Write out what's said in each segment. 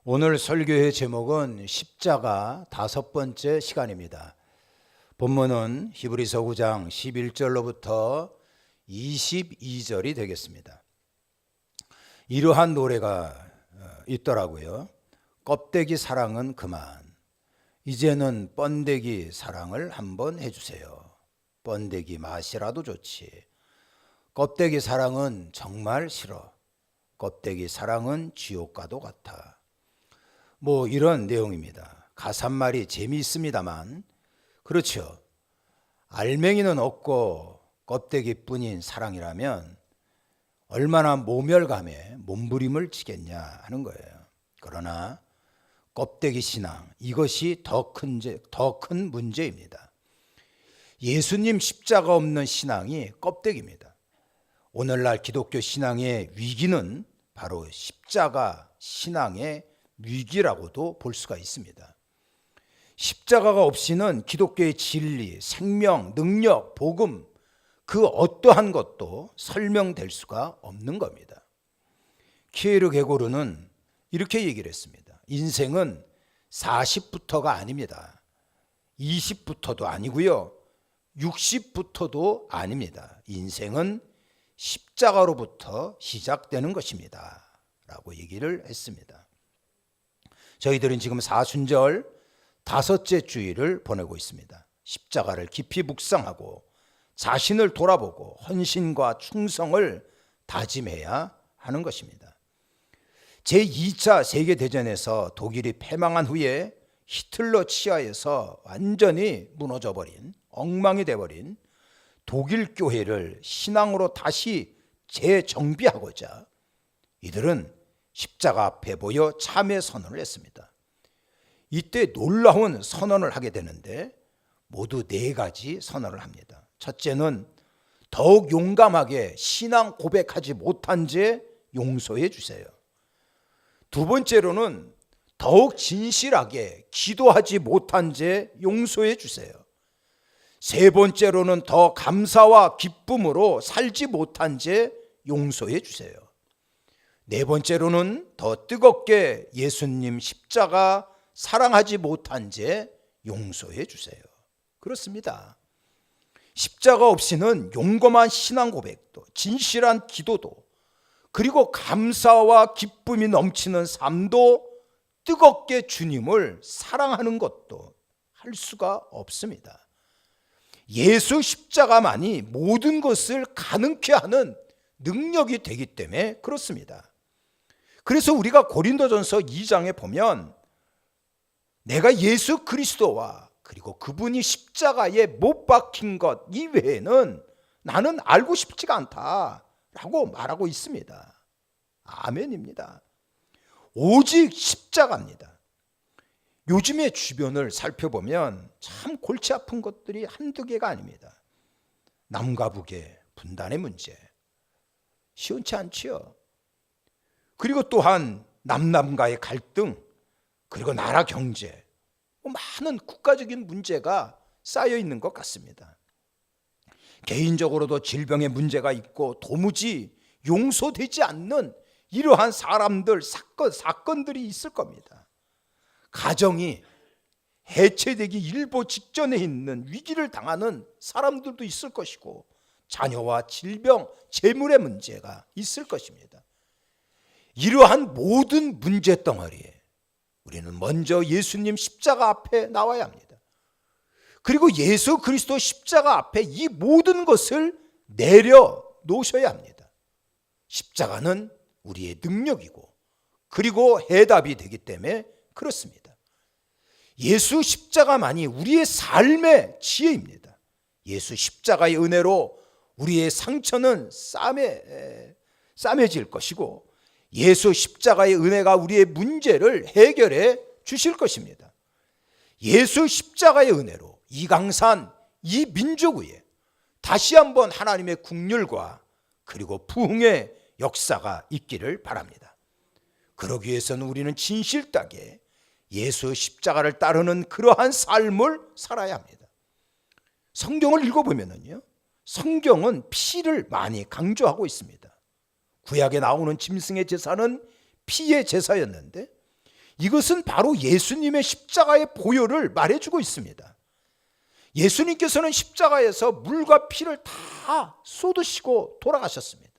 오늘 설교의 제목은 십자가 5번째 시간입니다. 본문은 히브리서 9장 11절로부터 22절이 되겠습니다. 이러한 노래가 있더라고요. 껍데기 사랑은 그만, 이제는 번데기 사랑을 한번 해주세요. 번데기 맛이라도 좋지, 껍데기 사랑은 정말 싫어, 껍데기 사랑은 지옥과도 같아. 이런 내용입니다. 가사말이 재미있습니다만, 그렇죠. 알맹이는 없고 껍데기뿐인 사랑이라면 얼마나 모멸감에 몸부림을 치겠냐 하는 거예요. 그러나 껍데기 신앙, 이것이 더 큰 문제입니다. 예수님 십자가 없는 신앙이 껍데기입니다. 오늘날 기독교 신앙의 위기는 바로 십자가 신앙의 위기라고도 볼 수가 있습니다. 십자가가 없이는 기독교의 진리, 생명, 능력, 복음, 그 어떠한 것도 설명될 수가 없는 겁니다. 키에르게고르는 이렇게 얘기를 했습니다. 인생은 40부터가 아닙니다. 20부터도 아니고요, 60부터도 아닙니다. 인생은 십자가로부터 시작되는 것입니다 라고 얘기를 했습니다. 저희들은 지금 사순절 5째 주일을 보내고 있습니다. 십자가를 깊이 묵상하고 자신을 돌아보고 헌신과 충성을 다짐해야 하는 것입니다. 제2차 세계대전에서 독일이 패망한 후에 히틀러 치하에서 완전히 무너져버린, 엉망이 돼버린 독일 교회를 신앙으로 다시 재정비하고자 이들은 십자가 앞에 모여 참회 선언을 했습니다. 이때 놀라운 선언을 하게 되는데 모두 4가지 선언을 합니다. 첫째는 더욱 용감하게 신앙 고백하지 못한 죄 용서해 주세요. 두 번째로는 더욱 진실하게 기도하지 못한 죄 용서해 주세요. 세 번째로는 더 감사와 기쁨으로 살지 못한 죄 용서해 주세요. 네 번째로는 더 뜨겁게 예수님 십자가 사랑하지 못한 죄 용서해 주세요. 그렇습니다. 십자가 없이는 용감한 신앙 고백도, 진실한 기도도, 그리고 감사와 기쁨이 넘치는 삶도, 뜨겁게 주님을 사랑하는 것도 할 수가 없습니다. 예수 십자가만이 모든 것을 가능케 하는 능력이 되기 때문에 그렇습니다. 그래서 우리가 고린도전서 2장에 보면 내가 예수 그리스도와 그리고 그분이 십자가에 못 박힌 것 이외에는 나는 알고 싶지가 않다라고 말하고 있습니다. 아멘입니다. 오직 십자가입니다. 요즘의 주변을 살펴보면 참 골치 아픈 것들이 한두 개가 아닙니다. 남과 북의 분단의 문제, 시원치 않지요. 그리고 또한 남남과의 갈등, 그리고 나라 경제, 많은 국가적인 문제가 쌓여 있는 것 같습니다. 개인적으로도 질병의 문제가 있고 도무지 용서되지 않는 이러한 사건들이 있을 겁니다. 가정이 해체되기 일보 직전에 있는 위기를 당하는 사람들도 있을 것이고, 자녀와 질병, 재물의 문제가 있을 것입니다. 이러한 모든 문제 덩어리에 우리는 먼저 예수님 십자가 앞에 나와야 합니다. 그리고 예수 그리스도 십자가 앞에 이 모든 것을 내려놓으셔야 합니다. 십자가는 우리의 능력이고 그리고 해답이 되기 때문에 그렇습니다. 예수 십자가만이 우리의 삶의 지혜입니다. 예수 십자가의 은혜로 우리의 상처는 싸매질 것이고, 예수 십자가의 은혜가 우리의 문제를 해결해 주실 것입니다. 예수 십자가의 은혜로 이 강산, 이 민족 위에 다시 한번 하나님의 국률과 그리고 부흥의 역사가 있기를 바랍니다. 그러기 위해서는 우리는 진실되게 예수 십자가를 따르는 그러한 삶을 살아야 합니다. 성경을 읽어보면요, 성경은 피를 많이 강조하고 있습니다. 구약에 나오는 짐승의 제사는 피의 제사였는데 이것은 바로 예수님의 십자가의 보혈을 말해주고 있습니다. 예수님께서는 십자가에서 물과 피를 다 쏟으시고 돌아가셨습니다.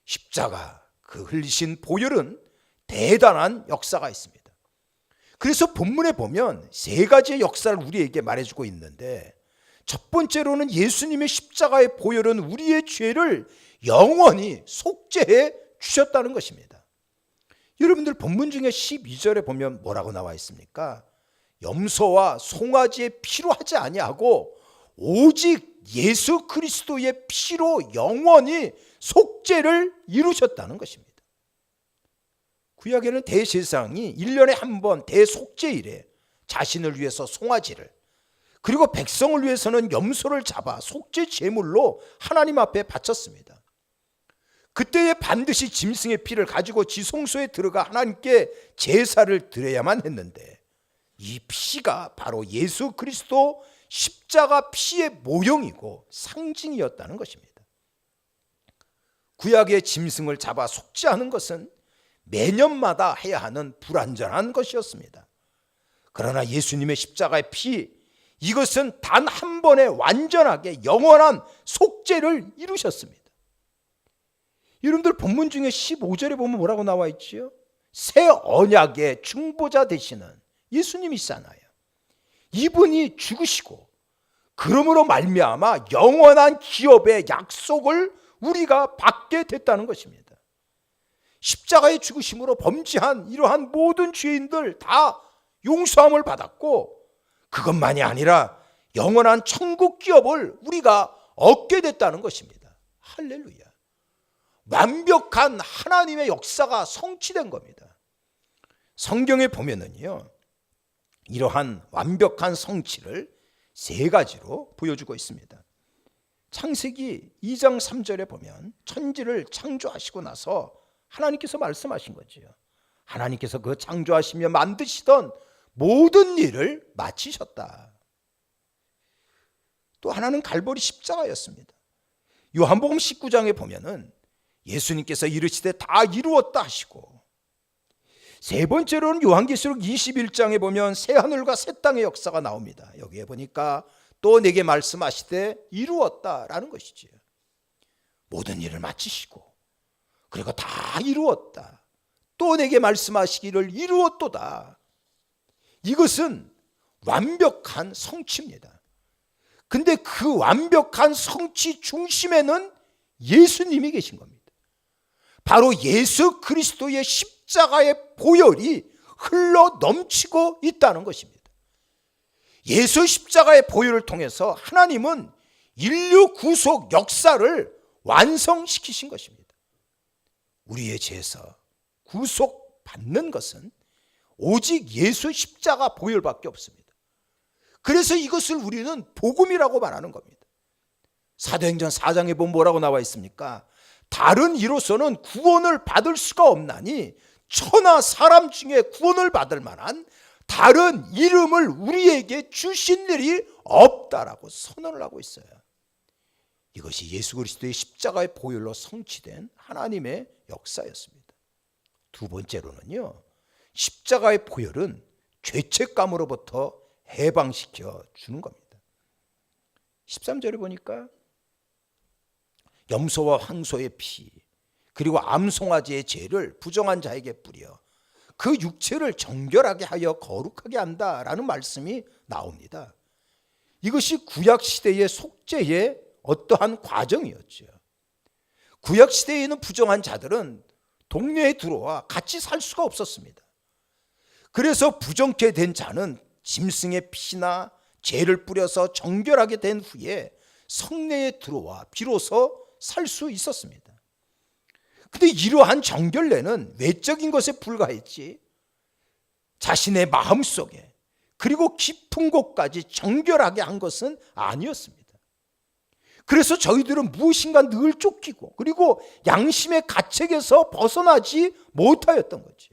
십자가, 그 흘리신 보혈은 대단한 역사가 있습니다. 그래서 본문에 보면 세 가지의 역사를 우리에게 말해주고 있는데, 첫 번째로는 예수님의 십자가의 보혈은 우리의 죄를 영원히 속죄해 주셨다는 것입니다. 여러분들 본문 중에 12절에 보면 뭐라고 나와 있습니까? 염소와 송아지의 피로 하지 아니하고 오직 예수 그리스도의 피로 영원히 속죄를 이루셨다는 것입니다. 구약에는 대제사장이 1년에 한 번 대속죄일에 자신을 위해서 송아지를, 그리고 백성을 위해서는 염소를 잡아 속죄 제물로 하나님 앞에 바쳤습니다. 그때에 반드시 짐승의 피를 가지고 지성소에 들어가 하나님께 제사를 드려야만 했는데, 이 피가 바로 예수 그리스도 십자가 피의 모형이고 상징이었다는 것입니다. 구약의 짐승을 잡아 속죄하는 것은 매년마다 해야 하는 불완전한 것이었습니다. 그러나 예수님의 십자가의 피, 이것은 단 한 번에 완전하게 영원한 속죄를 이루셨습니다. 여러분들 본문 중에 15절에 보면 뭐라고 나와 있지요? 새 언약의 중보자 되시는 예수님이시잖아요. 이분이 죽으시고 그러므로 말미암아 영원한 기업의 약속을 우리가 받게 됐다는 것입니다. 십자가의 죽으심으로 범죄한 이러한 모든 죄인들 다 용서함을 받았고, 그것만이 아니라 영원한 천국 기업을 우리가 얻게 됐다는 것입니다. 할렐루야. 완벽한 하나님의 역사가 성취된 겁니다. 성경에 보면은요, 이러한 완벽한 성취를 세 가지로 보여주고 있습니다. 창세기 2장 3절에 보면 천지를 창조하시고 나서 하나님께서 말씀하신 거죠. 하나님께서 그 창조하시며 만드시던 모든 일을 마치셨다. 또 하나는 갈보리 십자가였습니다. 요한복음 19장에 보면은 예수님께서 이르시되 다 이루었다 하시고, 세 번째로는 요한계시록 21장에 보면 새 하늘과 새 땅의 역사가 나옵니다. 여기에 보니까 또 내게 말씀하시되 이루었다라는 것이지요. 모든 일을 마치시고 그리고 다 이루었다. 또 내게 말씀하시기를 이루었도다. 이것은 완벽한 성취입니다. 근데 그 완벽한 성취 중심에는 예수님이 계신 겁니다. 바로 예수 그리스도의 십자가의 보혈이 흘러 넘치고 있다는 것입니다. 예수 십자가의 보혈을 통해서 하나님은 인류 구속 역사를 완성시키신 것입니다. 우리의 죄에서 구속받는 것은 오직 예수 십자가 보혈밖에 없습니다. 그래서 이것을 우리는 복음이라고 말하는 겁니다. 사도행전 4장에 보면 뭐라고 나와 있습니까? 다른 이로서는 구원을 받을 수가 없나니 천하 사람 중에 구원을 받을 만한 다른 이름을 우리에게 주신 일이 없다라고 선언을 하고 있어요. 이것이 예수 그리스도의 십자가의 보혈로 성취된 하나님의 역사였습니다. 두 번째로는요, 십자가의 보혈은 죄책감으로부터 해방시켜 주는 겁니다. 13절에 보니까 염소와 황소의 피, 그리고 암송아지의 죄를 부정한 자에게 뿌려 그 육체를 정결하게 하여 거룩하게 한다라는 말씀이 나옵니다. 이것이 구약시대의 속죄의 어떠한 과정이었죠. 구약시대에는 부정한 자들은 동네에 들어와 같이 살 수가 없었습니다. 그래서 부정케 된 자는 짐승의 피나 죄를 뿌려서 정결하게 된 후에 성내에 들어와 비로소 살 수 있었습니다. 근데 이러한 정결례는 외적인 것에 불과했지 자신의 마음속에 그리고 깊은 곳까지 정결하게 한 것은 아니었습니다. 그래서 저희들은 무엇인가 늘 쫓기고 그리고 양심의 가책에서 벗어나지 못하였던 거지.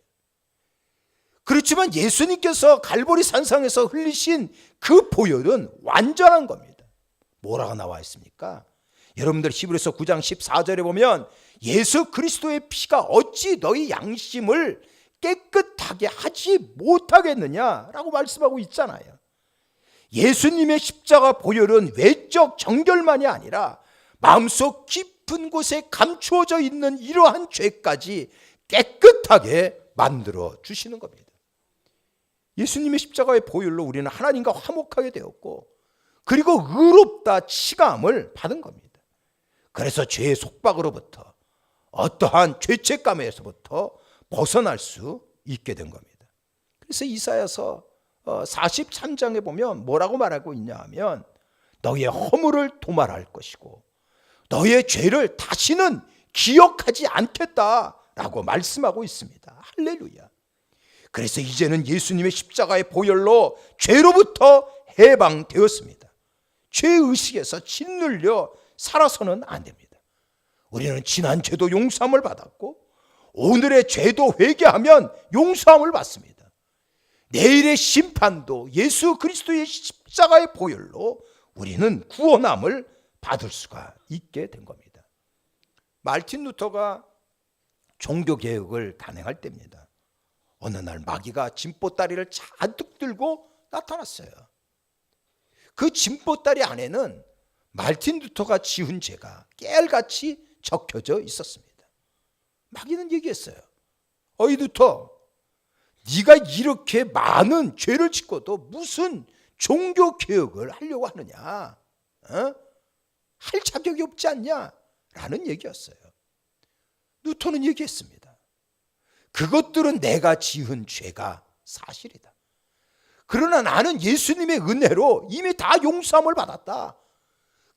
그렇지만 예수님께서 갈보리 산상에서 흘리신 그 보혈은 완전한 겁니다. 뭐라고 나와 있습니까? 여러분들 히브리서 9장 14절에 보면 예수 그리스도의 피가 어찌 너희 양심을 깨끗하게 하지 못하겠느냐라고 말씀하고 있잖아요. 예수님의 십자가 보혈은 외적 정결만이 아니라 마음속 깊은 곳에 감추어져 있는 이러한 죄까지 깨끗하게 만들어 주시는 겁니다. 예수님의 십자가의 보혈로 우리는 하나님과 화목하게 되었고, 그리고 의롭다 치감을 받은 겁니다. 그래서 죄의 속박으로부터, 어떠한 죄책감에서부터 벗어날 수 있게 된 겁니다. 그래서 이사야서 43장에 보면 뭐라고 말하고 있냐 하면, 너의 허물을 도말할 것이고 너의 죄를 다시는 기억하지 않겠다라고 말씀하고 있습니다. 할렐루야. 그래서 이제는 예수님의 십자가의 보혈로 죄로부터 해방되었습니다. 죄의식에서 짓눌려 살아서는 안 됩니다. 우리는 지난 죄도 용서함을 받았고 오늘의 죄도 회개하면 용서함을 받습니다. 내일의 심판도 예수 그리스도의 십자가의 보혈로 우리는 구원함을 받을 수가 있게 된 겁니다. 마르틴 루터가 종교개혁을 단행할 때입니다. 어느 날 마귀가 진보다리를 잔뜩 들고 나타났어요. 그 진보다리 안에는 마르틴 루터가 지은 죄가 깨알같이 적혀져 있었습니다. 마귀는 얘기했어요. 어이 루터, 네가 이렇게 많은 죄를 짓고도 무슨 종교개혁을 하려고 하느냐? 할 자격이 없지 않냐? 라는 얘기였어요. 루터는 얘기했습니다. 그것들은 내가 지은 죄가 사실이다. 그러나 나는 예수님의 은혜로 이미 다 용서함을 받았다.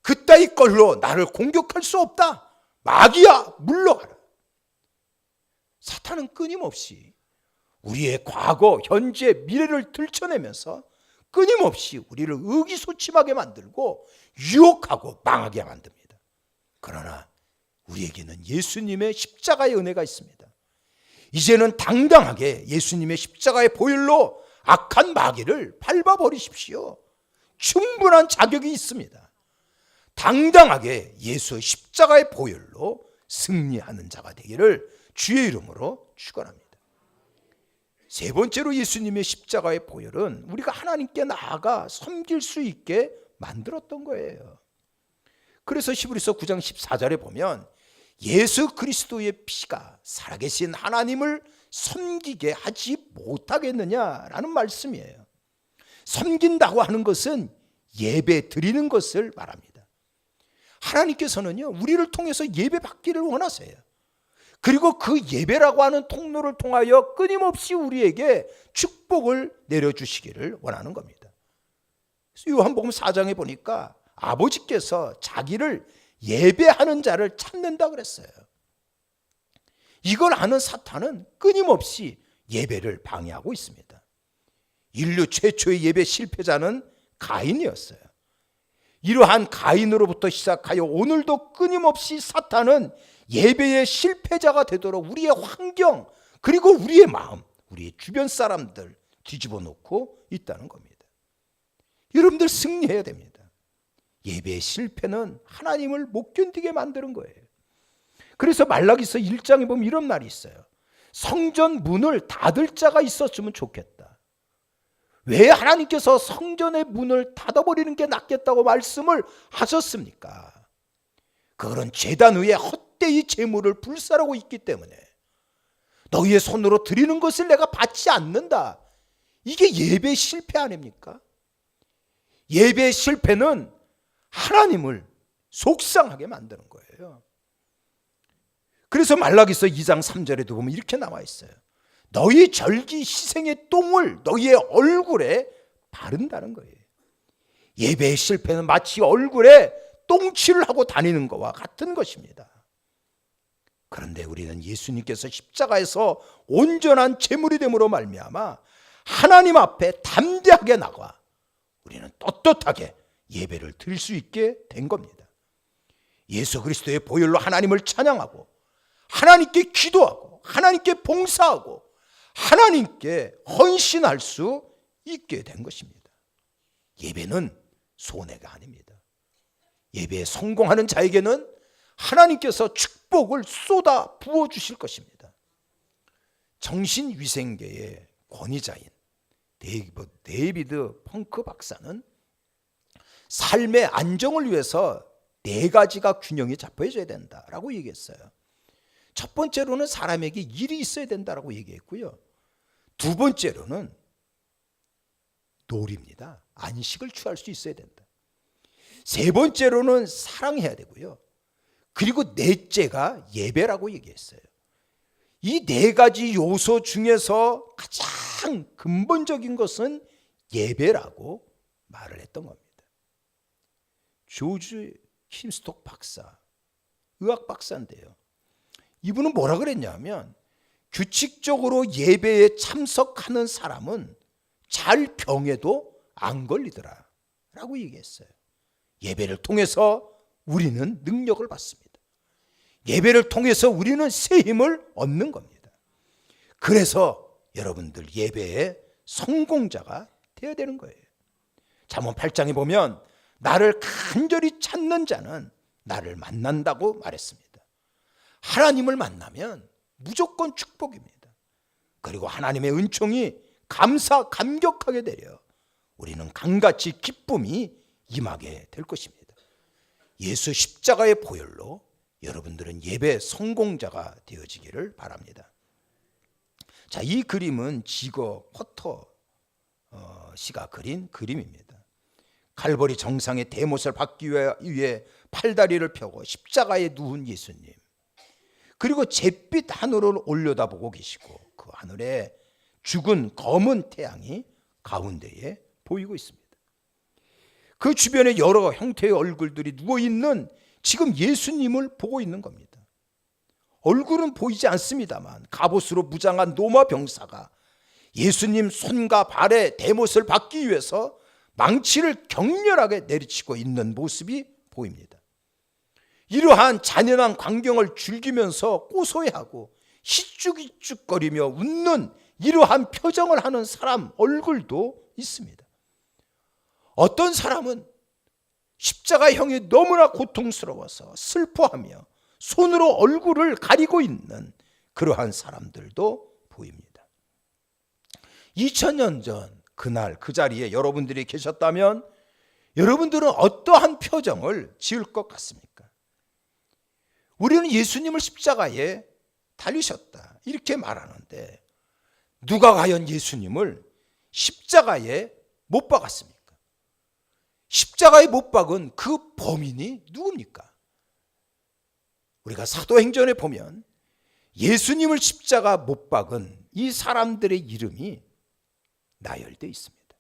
그따위 걸로 나를 공격할 수 없다. 마귀야, 물러가라. 사탄은 끊임없이 우리의 과거, 현재, 미래를 들춰내면서 끊임없이 우리를 의기소침하게 만들고 유혹하고 망하게 만듭니다. 그러나 우리에게는 예수님의 십자가의 은혜가 있습니다. 이제는 당당하게 예수님의 십자가의 보혈로 악한 마귀를 밟아버리십시오. 충분한 자격이 있습니다. 당당하게 예수 십자가의 보혈로 승리하는 자가 되기를 주의 이름으로 축원합니다. 세 번째로 예수님의 십자가의 보혈은 우리가 하나님께 나아가 섬길 수 있게 만들었던 거예요. 그래서 히브리서 9장 14절에 보면 예수 그리스도의 피가 살아계신 하나님을 섬기게 하지 못하겠느냐라는 말씀이에요. 섬긴다고 하는 것은 예배 드리는 것을 말합니다. 하나님께서는요, 우리를 통해서 예배 받기를 원하세요. 그리고 그 예배라고 하는 통로를 통하여 끊임없이 우리에게 축복을 내려주시기를 원하는 겁니다. 요한복음 4장에 보니까 아버지께서 자기를 예배하는 자를 찾는다 그랬어요. 이걸 아는 사탄은 끊임없이 예배를 방해하고 있습니다. 인류 최초의 예배 실패자는 가인이었어요. 이러한 가인으로부터 시작하여 오늘도 끊임없이 사탄은 예배의 실패자가 되도록 우리의 환경, 그리고 우리의 마음, 우리의 주변 사람들 뒤집어 놓고 있다는 겁니다. 여러분들 승리해야 됩니다. 예배의 실패는 하나님을 못 견디게 만드는 거예요. 그래서 말라기서 1장에 보면 이런 말이 있어요. 성전 문을 닫을 자가 있었으면 좋겠다. 왜 하나님께서 성전의 문을 닫아버리는 게 낫겠다고 말씀을 하셨습니까? 그거는 제단 위에 헛되이 제물을 불사르고 있기 때문에 너희의 손으로 드리는 것을 내가 받지 않는다. 이게 예배의 실패 아닙니까? 예배의 실패는 하나님을 속상하게 만드는 거예요. 그래서 말라기서 2장 3절에도 보면 이렇게 나와 있어요. 너희 절기 희생의 똥을 너희의 얼굴에 바른다는 거예요. 예배의 실패는 마치 얼굴에 똥칠을 하고 다니는 것과 같은 것입니다. 그런데 우리는 예수님께서 십자가에서 온전한 제물이 됨으로 말미암아 하나님 앞에 담대하게 나가 우리는 떳떳하게 예배를 드릴 수 있게 된 겁니다. 예수 그리스도의 보혈로 하나님을 찬양하고 하나님께 기도하고 하나님께 봉사하고 하나님께 헌신할 수 있게 된 것입니다. 예배는 손해가 아닙니다. 예배에 성공하는 자에게는 하나님께서 축복을 쏟아 부어주실 것입니다. 정신위생계의 권위자인 데이비드 펑크 박사는 삶의 안정을 위해서 4가지가 균형이 잡혀져야 된다라고 얘기했어요. 첫 번째로는 사람에게 일이 있어야 된다라고 얘기했고요. 두 번째로는 놀입니다. 안식을 취할 수 있어야 된다. 세 번째로는 사랑해야 되고요. 그리고 넷째가 예배라고 얘기했어요. 이 4가지 요소 중에서 가장 근본적인 것은 예배라고 말을 했던 겁니다. 조지 힘스톡 박사, 의학 박사인데요. 이분은 뭐라 그랬냐면 규칙적으로 예배에 참석하는 사람은 잘 병에도 안 걸리더라 라고 얘기했어요. 예배를 통해서 우리는 능력을 받습니다. 예배를 통해서 우리는 새 힘을 얻는 겁니다. 그래서 여러분들 예배의 성공자가 되어야 되는 거예요. 잠언 8장에 보면 나를 간절히 찾는 자는 나를 만난다고 말했습니다. 하나님을 만나면 무조건 축복입니다. 그리고 하나님의 은총이 감격하게 되려 우리는 강같이 기쁨이 임하게 될 것입니다. 예수 십자가의 보혈로 여러분들은 예배 성공자가 되어지기를 바랍니다. 자, 이 그림은 지거 포터 씨가 그린 그림입니다. 칼보리 정상의 대못을 받기 위해 팔다리를 펴고 십자가에 누운 예수님, 그리고 잿빛 하늘을 올려다보고 계시고 그 하늘에 죽은 검은 태양이 가운데에 보이고 있습니다. 그 주변에 여러 형태의 얼굴들이 누워있는 지금 예수님을 보고 있는 겁니다. 얼굴은 보이지 않습니다만 갑옷으로 무장한 로마 병사가 예수님 손과 발에 대못을 받기 위해서 망치를 격렬하게 내리치고 있는 모습이 보입니다. 이러한 잔인한 광경을 즐기면서 고소해하고 희죽희죽거리며 웃는 이러한 표정을 하는 사람 얼굴도 있습니다. 어떤 사람은 십자가형이 너무나 고통스러워서 슬퍼하며 손으로 얼굴을 가리고 있는 그러한 사람들도 보입니다. 2000년 전 그날 그 자리에 여러분들이 계셨다면 여러분들은 어떠한 표정을 지을 것 같습니까? 우리는 예수님을 십자가에 달리셨다 이렇게 말하는데 누가 과연 예수님을 십자가에 못 박았습니까? 십자가에 못 박은 그 범인이 누굽니까? 우리가 사도행전에 보면 예수님을 십자가 못 박은 이 사람들의 이름이 나열되어 있습니다.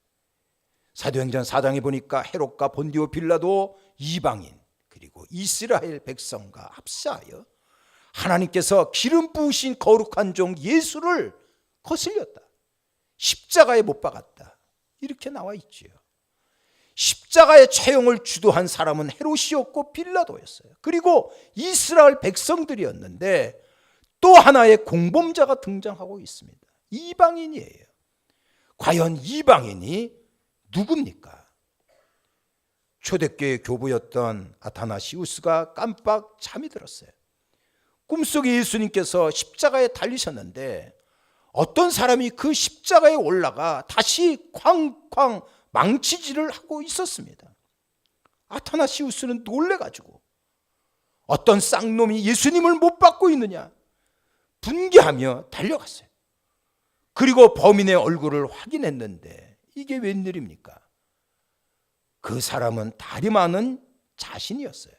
사도행전 4장에 보니까 헤롯과 본디오 빌라도 이방인 그리고 이스라엘 백성과 합사하여 하나님께서 기름 부으신 거룩한 종 예수를 거슬렸다. 십자가에 못 박았다. 이렇게 나와 있지요. 십자가의 처형을 주도한 사람은 헤롯이었고 빌라도였어요. 그리고 이스라엘 백성들이었는데 또 하나의 공범자가 등장하고 있습니다. 이방인이에요. 과연 이방인이 누굽니까? 초대교회 교부였던 아타나시우스가 깜빡 잠이 들었어요. 꿈속에 예수님께서 십자가에 달리셨는데 어떤 사람이 그 십자가에 올라가 다시 쾅쾅 망치질을 하고 있었습니다. 아타나시우스는 놀래가지고 어떤 쌍놈이 예수님을 못 받고 있느냐 분개하며 달려갔어요. 그리고 범인의 얼굴을 확인했는데 이게 웬일입니까? 그 사람은 다리 많은 자신이었어요.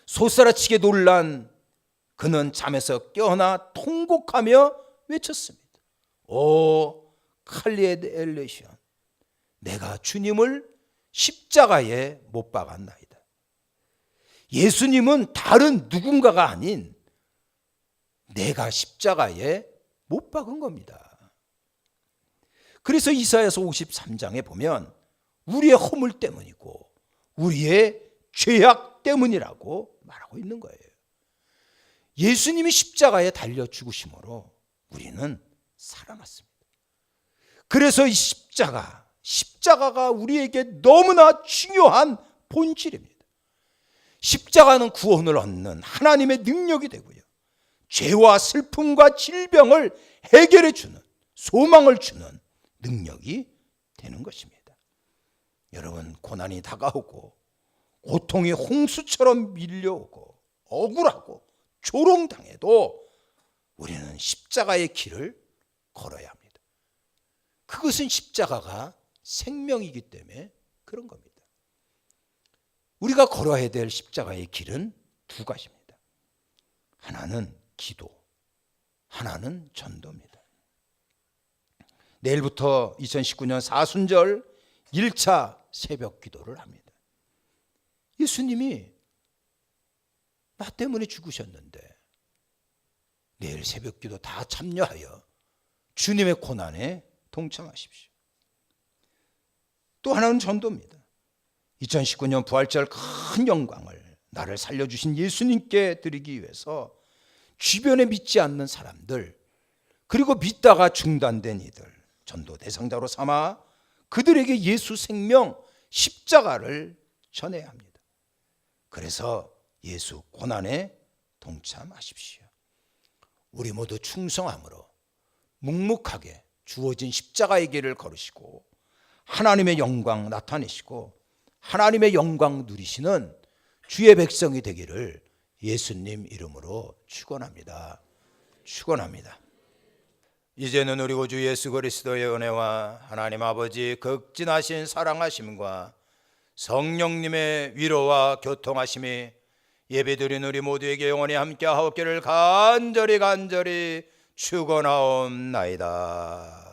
솟아라치게 놀란 그는 잠에서 깨어나 통곡하며 외쳤습니다. 오 칼리에드 엘레시온, 내가 주님을 십자가에 못 박았나이다. 예수님은 다른 누군가가 아닌 내가 십자가에 못 박은 겁니다. 그래서 이사야서 53장에 보면 우리의 허물 때문이고 우리의 죄악 때문이라고 말하고 있는 거예요. 예수님이 십자가에 달려 죽으심으로 우리는 살아났습니다. 그래서 이 십자가가 우리에게 너무나 중요한 본질입니다. 십자가는 구원을 얻는 하나님의 능력이 되고요. 죄와 슬픔과 질병을 해결해 주는, 소망을 주는 능력이 되는 것입니다. 여러분, 고난이 다가오고 고통이 홍수처럼 밀려오고 억울하고 조롱당해도 우리는 십자가의 길을 걸어야 합니다. 그것은 십자가가 생명이기 때문에 그런 겁니다. 우리가 걸어야 될 십자가의 길은 두 가지입니다. 하나는 기도, 하나는 전도입니다. 내일부터 2019년 사순절 1차 새벽 기도를 합니다. 예수님이 나 때문에 죽으셨는데 내일 새벽 기도 다 참여하여 주님의 고난에 동참하십시오. 또 하나는 전도입니다. 2019년 부활절 큰 영광을 나를 살려주신 예수님께 드리기 위해서 주변에 믿지 않는 사람들, 그리고 믿다가 중단된 이들 전도 대상자로 삼아 그들에게 예수 생명 십자가를 전해야 합니다. 그래서 예수 고난에 동참하십시오. 우리 모두 충성함으로 묵묵하게 주어진 십자가의 길을 걸으시고 하나님의 영광 나타내시고 하나님의 영광 누리시는 주의 백성이 되기를 예수님 이름으로 축원합니다. 축원합니다. 이제는 우리 구주 예수 그리스도의 은혜와 하나님 아버지 극진하신 사랑하심과 성령님의 위로와 교통하심이 예배드린 우리 모두에게 영원히 함께하옵기를 간절히 축원하옵나이다.